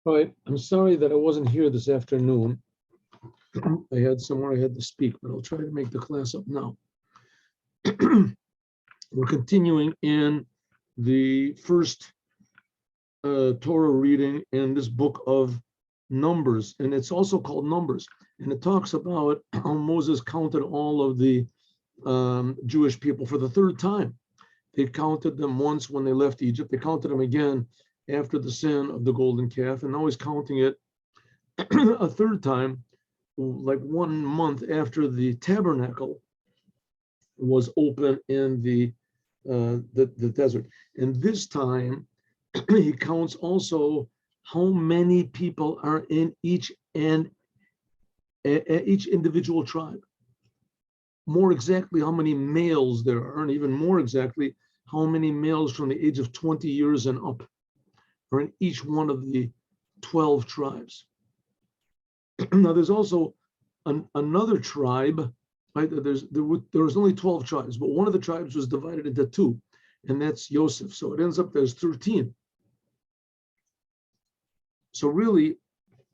All right, I'm sorry that I wasn't here this afternoon. I had somewhere I had to speak, but I'll try to make the class up now. We're continuing in the first Torah reading in this book of Numbers, and it's also called Numbers. And it talks about how Moses counted all of the Jewish people for the third time. They counted them once when they left Egypt. They counted them again after the sin of the golden calf, and now he's counting it a third time, like 1 month after the tabernacle was open in the desert. And this time, he counts also how many people are in each individual tribe. More exactly, how many males there are, and even more exactly, how many males from the age of 20 years and up are in each one of the 12 tribes. Now, there's also another tribe, right? There was only 12 tribes, but one of the tribes was divided into two, and that's Joseph. So it ends up there's 13. So really,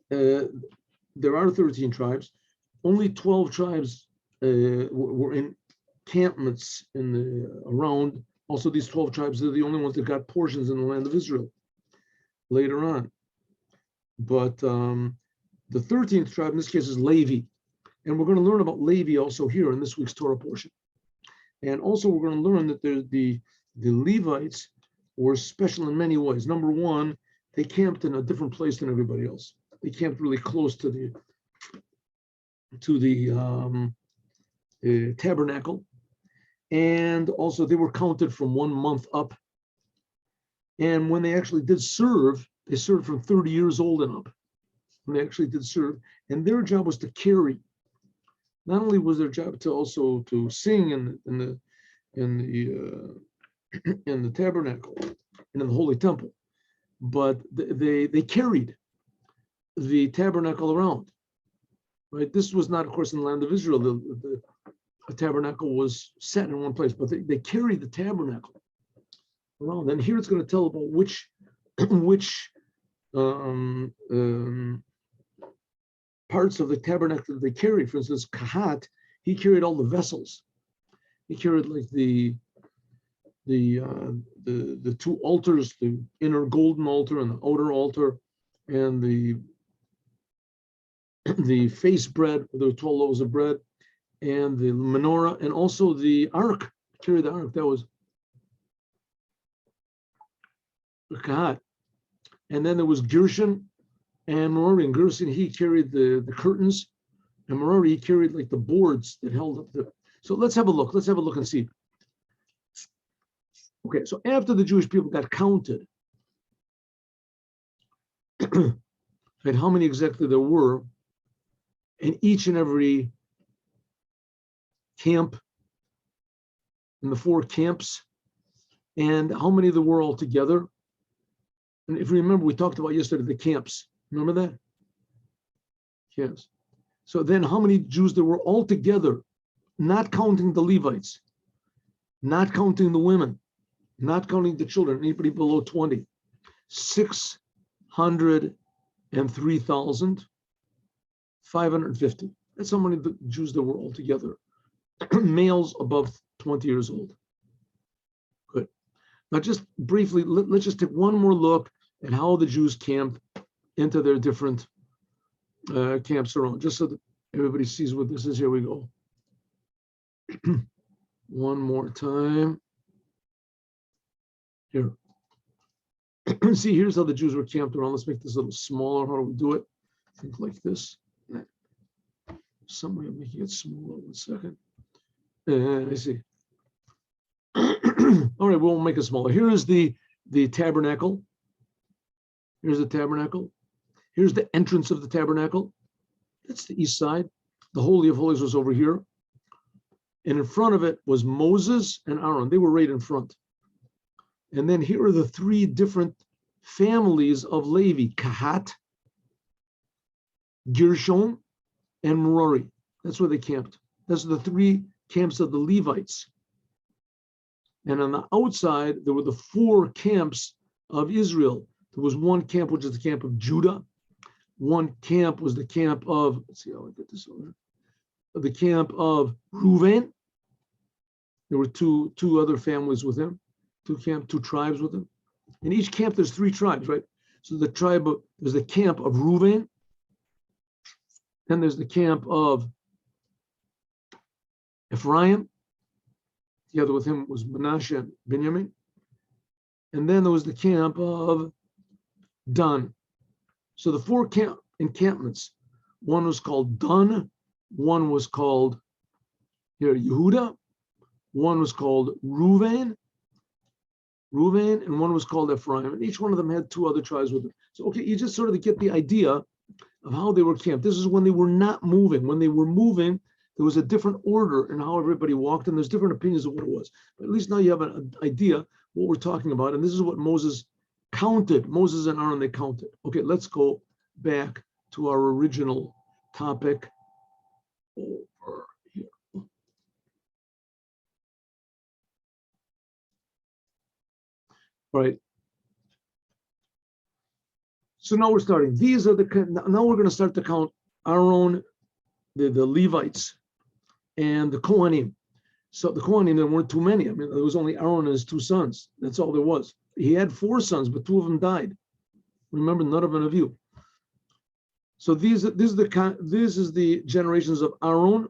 there are 13 tribes. Only 12 tribes were in encampments around. Also, these 12 tribes are the only ones that got portions in the land of Israel later on. But the 13th tribe in this case is Levi. And we're going to learn about Levi also here in this week's Torah portion. And also we're going to learn that the Levites were special in many ways. Number one, they camped in a different place than everybody else. They camped really close to the tabernacle. And also they were counted from 1 month up. And when they actually did serve, they served from 30 years old and up. When they actually did serve, and their job was to carry. Not only was their job to also to sing in the tabernacle and in the holy temple, but they carried the tabernacle around. Right. This was not, of course, in the land of Israel. The tabernacle was set in one place, but they carried the tabernacle around. And here it's going to tell about which parts of the tabernacle that they carried. For instance, Kahat, he carried all the vessels. He carried like the two altars, the inner golden altar and the outer altar, and the face bread, the 12 loaves of bread, and the menorah, and also the ark. Carried the ark. That was Kahat. And then there was Gershon and Merari. And Gershon, he carried the curtains, and Merari, he carried like the boards that held up the. So let's have a look. Let's have a look and see. Okay, so after the Jewish people got counted, and how many exactly there were in each and every camp, in the 4 camps, and how many there were altogether. And if you remember, we talked about yesterday the camps. Remember that? Yes. So then how many Jews there were altogether, not counting the Levites, not counting the women, not counting the children, anybody below 20, 603,550. That's how many Jews there were altogether. Males above 20 years old. Good. Now just briefly, let's just take one more look at how the Jews camped into their different camps around, just so that everybody sees what this is. Here we go. One more time. Here. See, here's how the Jews were camped around. Let's make this a little smaller. How do we do it? Think like this. Some way of making it smaller. 1 second. I see. All right, we'll make it smaller. Here is the tabernacle. Here's the tabernacle. Here's the entrance of the tabernacle. That's the east side. The Holy of Holies was over here. And in front of it was Moses and Aaron. They were right in front. And then here are the 3 different families of Levi: Kahat, Gershon, and Merari. That's where they camped. Those are the 3 camps of the Levites. And on the outside, there were the 4 camps of Israel: There was one camp, which is the camp of Judah. One camp was the camp of, let's see how I get this over. The camp of Reuven. There were two other families with him, two tribes with him. In each camp, there's 3 tribes, right? So there's the camp of Reuven. Then there's the camp of Ephraim. Together with him was Manasseh and Benjamin. And then there was the camp of Dan. So the 4 encampments, one was called Dan, one was called Yehuda, one was called Reuven, and one was called Ephraim. And each one of them had 2 other tribes with them. So, okay, you just sort of get the idea of how they were camped. This is when they were not moving. When they were moving, there was a different order in how everybody walked, and there's different opinions of what it was. But at least now you have an idea what we're talking about. And this is what Moses counted. Moses and Aaron, they counted. Okay, let's go back to our original topic over here. All right. So now we're starting. Now we're going to start to count Aaron, the Levites, and the Kohanim. So the Kohanim, there weren't too many. I mean, there was only Aaron and his 2 sons. That's all there was. He had 4 sons, but 2 of them died. Remember, none of them of you. So this is the generations of Aaron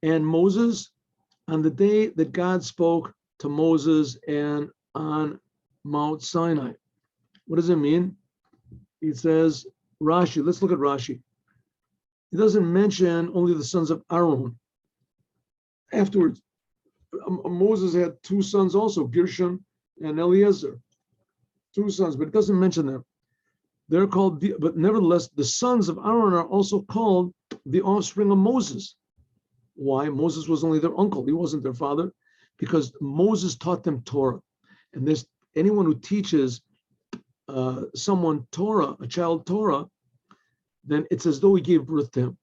and Moses on the day that God spoke to Moses and on Mount Sinai. What does it mean? It says, Rashi, let's look at Rashi. He doesn't mention only the sons of Aaron. Afterwards, Moses had 2 sons also, Gershon and Eliezer. 2 sons, but it doesn't mention them. They're called, but nevertheless, the sons of Aaron are also called the offspring of Moses. Why? Moses was only their uncle. He wasn't their father, because Moses taught them Torah. And there's anyone who teaches someone Torah, a child Torah, then it's as though he gave birth to him.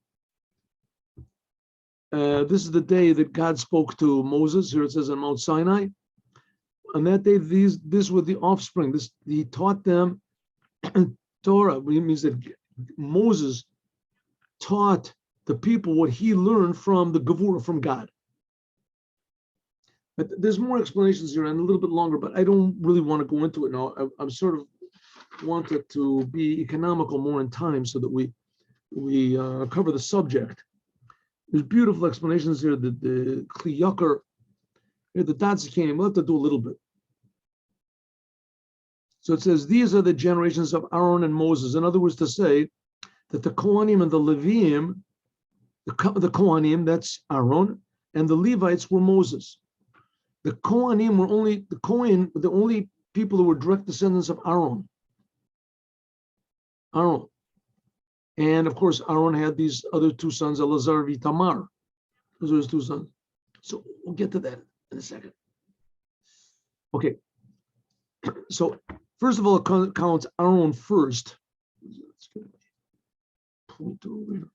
This is the day that God spoke to Moses. Here it says on Mount Sinai. On that day, these were the offspring. He taught them Torah. It means that Moses taught the people what he learned from the Gevurah, from God. But there's more explanations here and a little bit longer, but I don't really want to go into it now. I'm sort of wanted to be economical more in time so that we cover the subject. There's beautiful explanations here. The Kli Yakar, the Datzikim, we'll have to do a little bit. So it says, these are the generations of Aaron and Moses. In other words, to say that the Kohanim and the Leviim, the Kohanim, that's Aaron, and the Levites were Moses. The Kohanim were the only people who were direct descendants of Aaron. And of course, Aaron had these other 2 sons, Elazar and Tamar. Those were his 2 sons. So we'll get to that in a second. Okay. So first of all, it counts Aaron first. Let's get a point over here.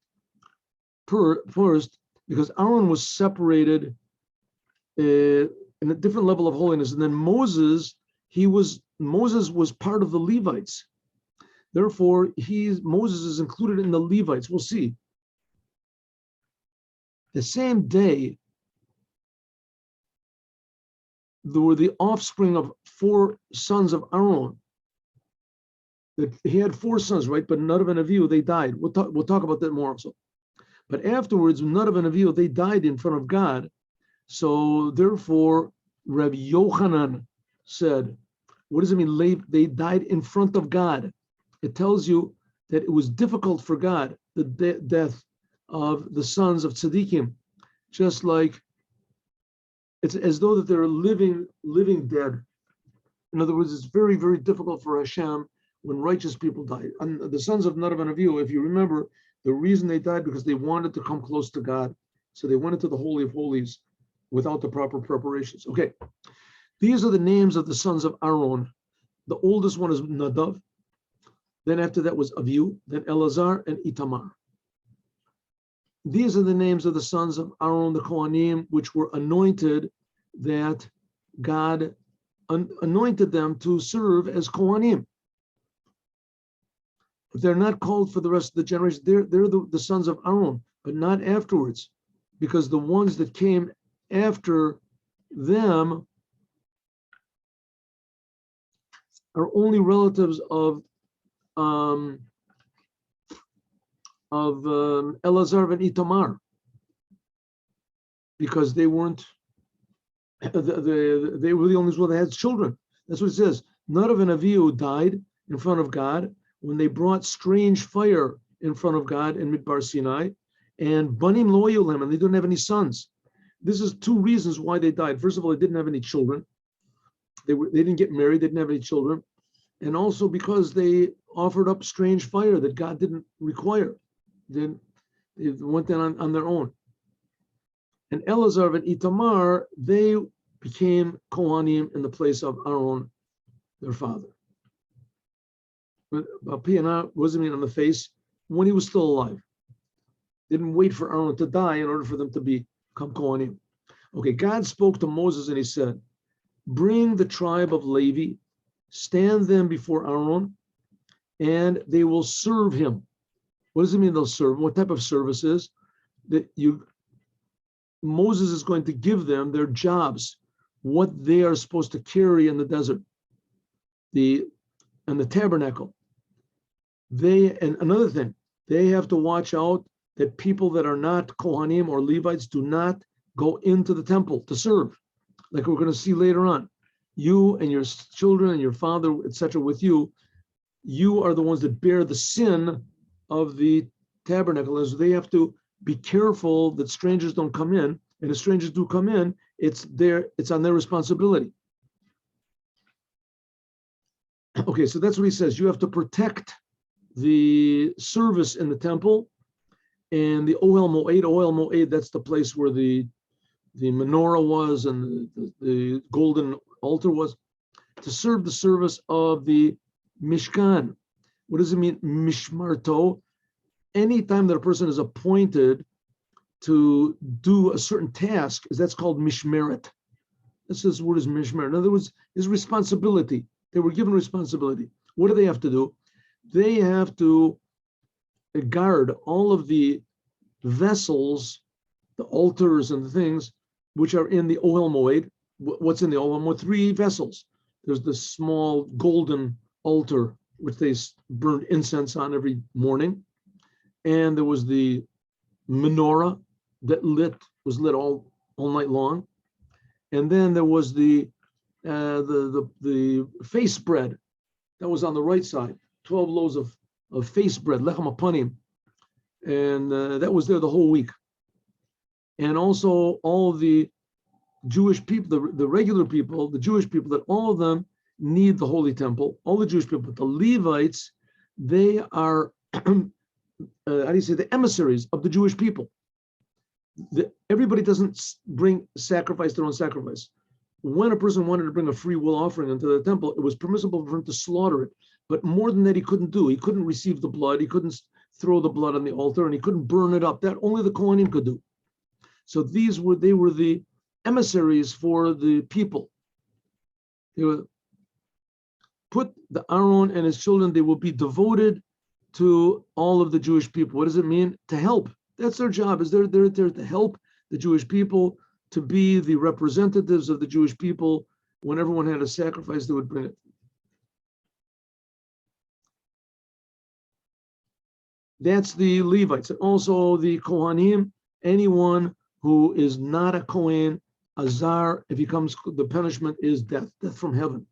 First, because Aaron was separated in a different level of holiness, and then Moses was part of the Levites. Therefore, Moses is included in the Levites. We'll see. The same day, there were the offspring of 4 sons of Aaron. He had 4 sons, right? But Nadav and Avihu, they died. We'll talk about that more also. But afterwards, Nadav and Avihu, they died in front of God. So therefore, Rabbi Yochanan said, what does it mean? They died in front of God. It tells you that it was difficult for God, the death of the sons of tzaddikim, just like it's as though that they're living dead. In other words, it's very, very difficult for Hashem when righteous people die. And the sons of Nadav and Avihu, if you remember, the reason they died because they wanted to come close to God. So they went into the Holy of Holies without the proper preparations. Okay, these are the names of the sons of Aaron. The oldest one is Nadav. Then after that was Avihu, then Elazar and Itamar. These are the names of the sons of Aaron, the Kohanim, which were anointed, that God anointed them to serve as Kohanim. But they're not called for the rest of the generation. They're the sons of Aaron, but not afterwards, because the ones that came after them are only relatives of Elazar and Itamar, because they weren't they were the only ones that had children. That's what it says. None of an Avihu died in front of God when they brought strange fire in front of God in Midbar Sinai, and Banim lo Yolim, and they didn't have any sons. This is two reasons why they died. First of all, they didn't have any children. They didn't get married. They didn't have any children, and also because they offered up strange fire that God didn't require. They went in on their own. And Elazar and Itamar, they became Kohanim in the place of Aaron, their father. But Piyana wasn't on the face when he was still alive. They didn't wait for Aaron to die in order for them to become Kohanim. Okay, God spoke to Moses and he said, bring the tribe of Levi, stand them before Aaron, and they will serve him. What does it mean they'll serve? What type of service is that Moses is going to give them their jobs, what they are supposed to carry in the desert, and the tabernacle. And another thing, they have to watch out that people that are not Kohanim or Levites do not go into the temple to serve, like we're going to see later on. You and your children and your father, etc., with you are the ones that bear the sin of the tabernacle. And so they have to be careful that strangers don't come in, and if strangers do come in, it's on their responsibility. Okay, so that's what he says. You have to protect the service in the temple, and the Ohel Moed, that's the place where the menorah was and the golden altar was, to serve the service of the Mishkan. What does it mean, Mishmarto? Anytime that a person is appointed to do a certain task, that's called Mishmeret. That's this word is Mishmeret. In other words, is responsibility. They were given responsibility. What do they have to do? They have to guard all of the vessels, the altars and the things which are in the Ohel Moed. What's in the Ohel Moed? 3 vessels. There's the small golden altar, which they burned incense on every morning. And there was the menorah that was lit all night long. And then there was the face bread that was on the right side, 12 loaves of face bread, lechem apanim, and that was there the whole week. And also all the Jewish people, the regular people, the Jewish people, that all of them need the holy temple. All the Jewish people, but the Levites, they are the emissaries of the Jewish people. Everybody doesn't sacrifice their own sacrifice. When a person wanted to bring a free will offering into the temple, it was permissible for him to slaughter it. But more than that, he couldn't do. He couldn't receive the blood. He couldn't throw the blood on the altar, and he couldn't burn it up. That only the Kohanim could do. So they were the emissaries for the people. They were put the Aaron and his children. They will be devoted to all of the Jewish people. What does it mean? To help. That's their job. Is they're there to help the Jewish people, to be the representatives of the Jewish people. When everyone had a sacrifice, they would bring it. That's the Levites. And also the Kohanim, anyone who is not a Kohen, Azar, if he comes, the punishment is death from heaven.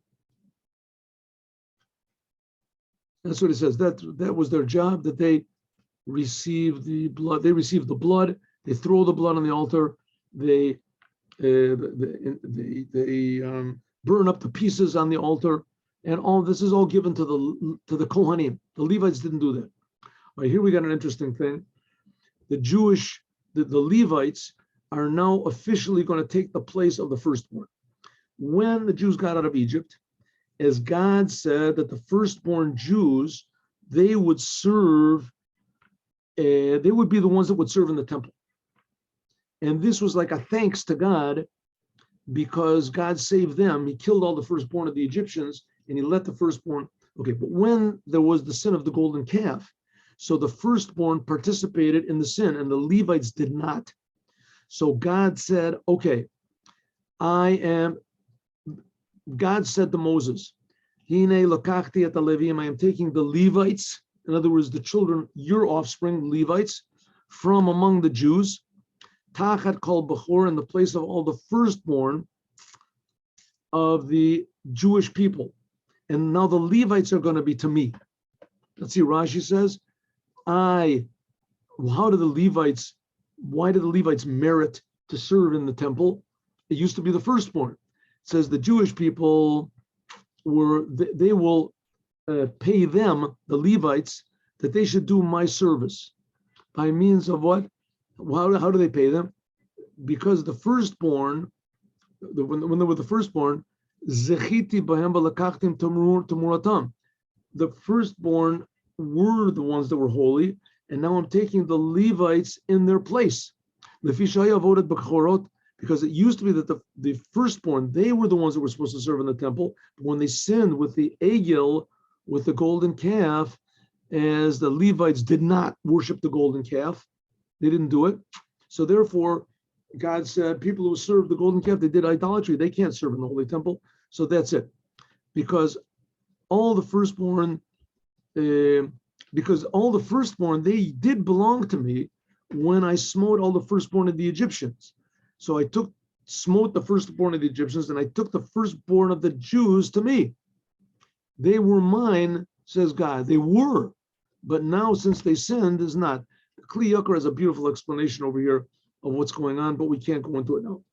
That's what it says. That was their job, that they received the blood. They received the blood. They throw the blood on the altar. They burn up the pieces on the altar, and all this is all given to the Kohanim. The Levites didn't do that. All right, here we got an interesting thing. The Levites are now officially going to take the place of the firstborn. When the Jews got out of Egypt, as God said that the firstborn Jews, they would serve. They would be the ones that would serve in the temple. And this was like a thanks to God, because God saved them. He killed all the firstborn of the Egyptians, and he let the firstborn Okay, but when there was the sin of the golden calf, so the firstborn participated in the sin and the Levites did not. So God said, okay, God said to Moses, Hine lokachti et Levim, I am taking the Levites, in other words, the children, your offspring, Levites, from among the Jews, Tachat kol bechor, in the place of all the firstborn of the Jewish people. And now the Levites are going to be to me. Let's see, Rashi says, why do the Levites merit to serve in the temple? It used to be the firstborn. It says the Jewish people they will pay them, the Levites, that they should do my service. By means of what? How do they pay them? Because the firstborn, when they were the firstborn, Zechiti bahem balakachtim tamuratam. The firstborn were the ones that were holy, and now I'm taking the Levites in their place. Because it used to be that the firstborn, they were the ones that were supposed to serve in the temple, but when they sinned with the egel, with the golden calf, as the Levites did not worship the golden calf, they didn't do it. So therefore, God said, people who serve the golden calf, they did idolatry. They can't serve in the holy temple. So that's it. Because all the firstborn, they did belong to me when I smote all the firstborn of the Egyptians. So I smote the firstborn of the Egyptians, and I took the firstborn of the Jews to me. They were mine, says God. They were. But now, since they sinned, is not. Kli Yakar has a beautiful explanation over here of what's going on, but we can't go into it now.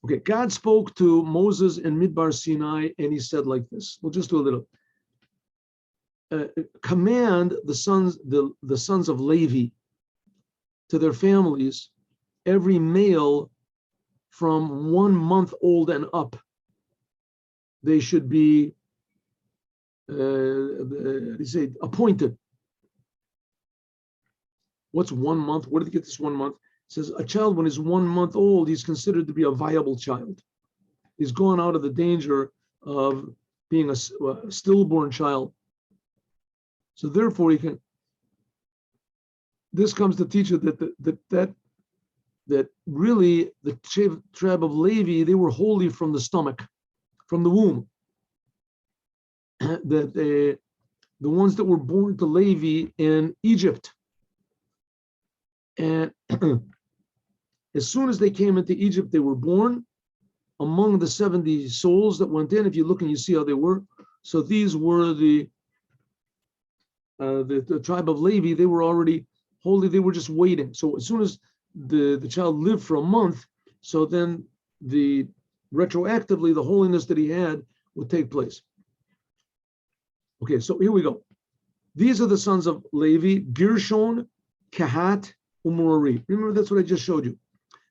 Okay, God spoke to Moses in Midbar Sinai, and he said like this. We'll just do a little. Command the sons of Levi to their families, every male from 1 month old and up, they should be appointed. What's 1 month? Where did they get this 1 month? It says a child, when he's 1 month old, he's considered to be a viable child. He's gone out of the danger of being a stillborn child. So therefore, this comes to teach you that really the tribe of Levi, they were holy from the stomach, from the womb. That the ones that were born to Levi in Egypt, and as soon as they came into Egypt, they were born among the 70 souls that went in. If you look and you see how they were, so these were the tribe of Levi. They were already holy. They were just waiting. So as soon as the child lived for a month, so then retroactively the holiness that he had would take place. Okay, so here we go. These are the sons of Levi: Gershon, Kahat, Umrari. Remember, that's what I just showed you.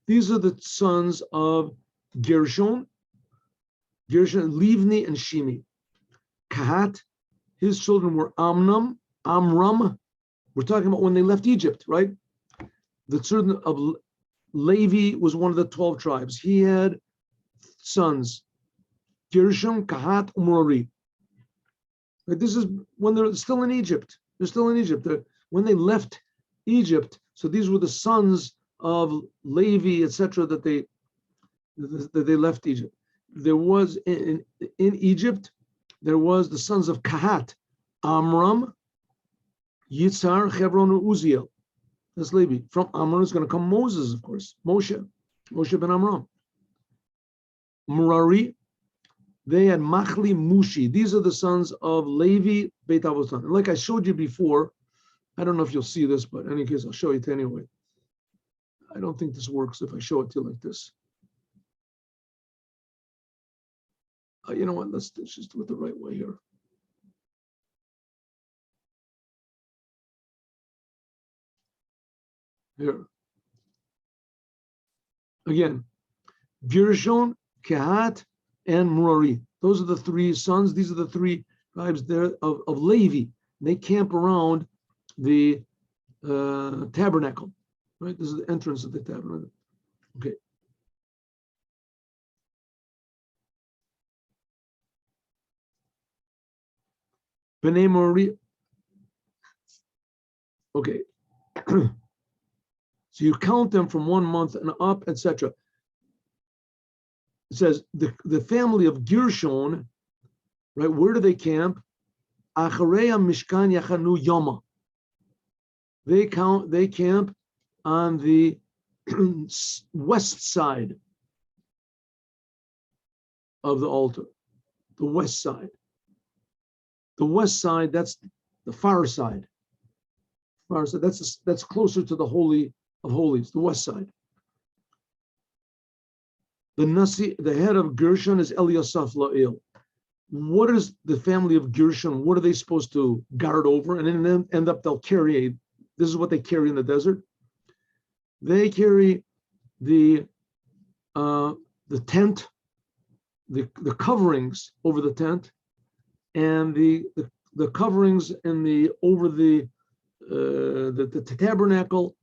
These are the sons of Gershon, Livni, and Shimi. Kahat, his children were Amram. We're talking about when they left Egypt, right? The children of Levi was one of the 12 tribes. He had sons, Gershon, Kahat, Umrari. Right? This is when they're still in Egypt. They're still in Egypt. When they left Egypt, so these were the sons of Levi, etc., that they left Egypt. There was in Egypt, there was the sons of Kahat, Amram, Yitzhar, Hebron, and Uziel. That's Levi. From Amram is going to come Moses, of course. Moshe ben Amram. Merari, they had Machli, Mushi. These are the sons of Levi, Beit Avotan. And like I showed you before, I don't know if you'll see this, but in any case, I'll show it anyway. I don't think this works if I show it to you like this. You know what? Let's just do it the right way here. Here. Again, Gershon, Kehat, and Merari. Those are the three sons. These are the three tribes there of Levi. They camp around the tabernacle. Right? This is the entrance of the tabernacle. Okay. B'nai Merari. Okay. So you count them from 1 month and up, etc. It says the family of Gershon, right? Where do they camp? Achareya Mishkan Yachanu Yoma. They camp on the west side of the altar. The west side. The west side, that's the far side. Far side, that's closer to the Holy of Holies, the west side. The Nasi, the head of Gershon is Eliasaph La'il. What is the family of Gershon? What are they supposed to guard over? And then end up they'll carry this is what they carry in the desert. They carry the tent, the coverings over the tent, and the coverings and over the tabernacle.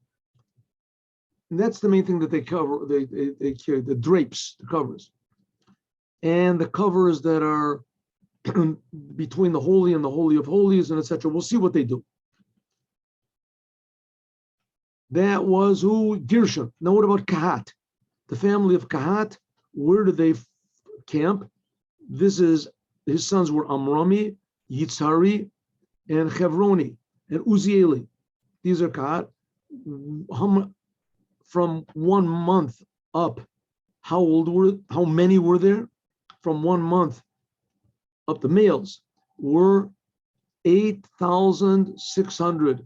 And that's the main thing that they cover. They carry the drapes, the covers, and the covers that are between the holy and the holy of holies, and etc. We'll see what they do. That was who? Gershon. Now what about Kahat? The family of Kahat, where do they camp? This is, his sons were Amrami, Yitzhari, and Chevroni, and Uzieli. These are Kahat. From 1 month up, how many were there? From 1 month up, the males were 8,600.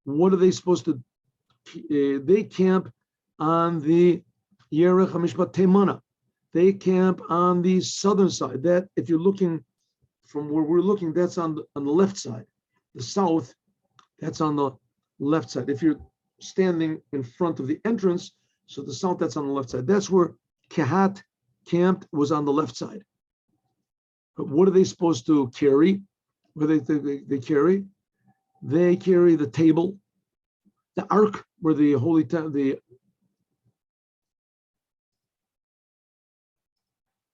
What are they supposed to? They camp on the Yerech HaMishpat Temana. They camp on the southern side. That, if you're looking from where we're looking, that's on the left side. The south, that's on the left side. If you're standing in front of the entrance, so the south, that's on the left side. That's where Kehat camped, was on the left side. But what are they supposed to carry? What do they carry? They carry the table, the ark, where the holy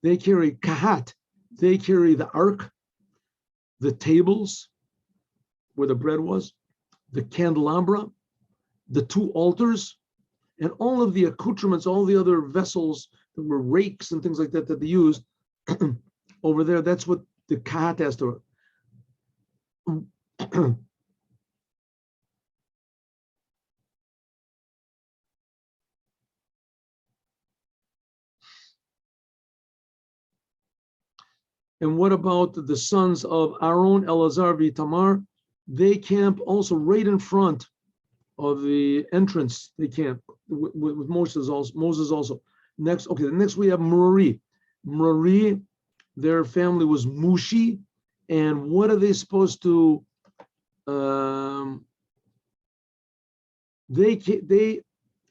they carry Kahat. They carry the ark, the tables where the bread was, the candelabra, the 2 altars, and all of the accoutrements, all the other vessels that were rakes and things like that that they used over there. That's what the Kahat has to. And what about the sons of Aaron, Elazar, Tamar? They camp also right in front of the entrance. They camp with Moses also. Next we have Merari. Merari, their family was Mushi, and what are they supposed to? They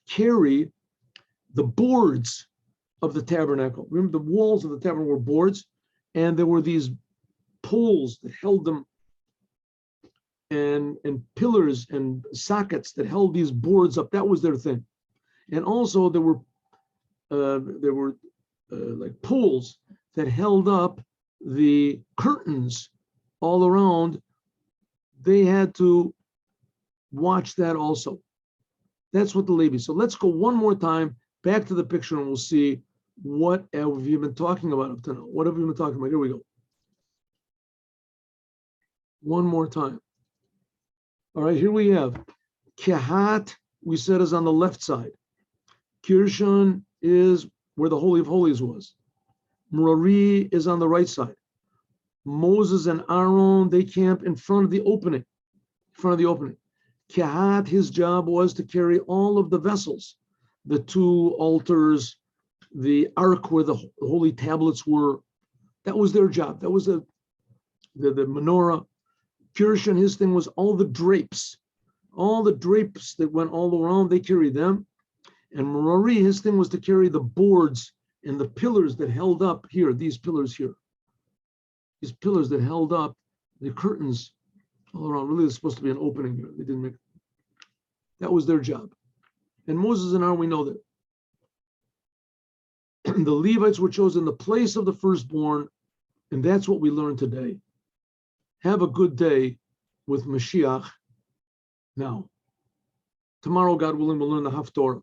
carry the boards of the tabernacle. Remember, the walls of the tabernacle were boards, and there were these poles that held them, and pillars and sockets that held these boards up. That was their thing. And also there were like poles that held up the curtains all around. They had to watch that also. That's what the Levites. So let's go one more time back to the picture, and we'll see what have you been talking about up to now. What have you been talking about? Here we go. One more time. All right, here we have Kehat, we said, is on the left side. Gershon is where the Holy of Holies was. Merari is on the right side. Moses and Aaron, they camp in front of the opening. Kehat, his job was to carry all of the vessels, the 2 altars, the ark where the holy tablets were. That was their job. That was the menorah. Gershon, his thing was all the drapes that went all around, they carried them. And Merari, his thing was to carry the boards and the pillars that held up here, these pillars here. These pillars that held up the curtains all around. Really, there's supposed to be an opening here. They didn't make it. That was their job. And Moses and Aaron, we know that. The Levites were chosen in the place of the firstborn, and that's what we learned today. have a good day with Mashiach now. Tomorrow, God willing, we'll learn the Haftorah.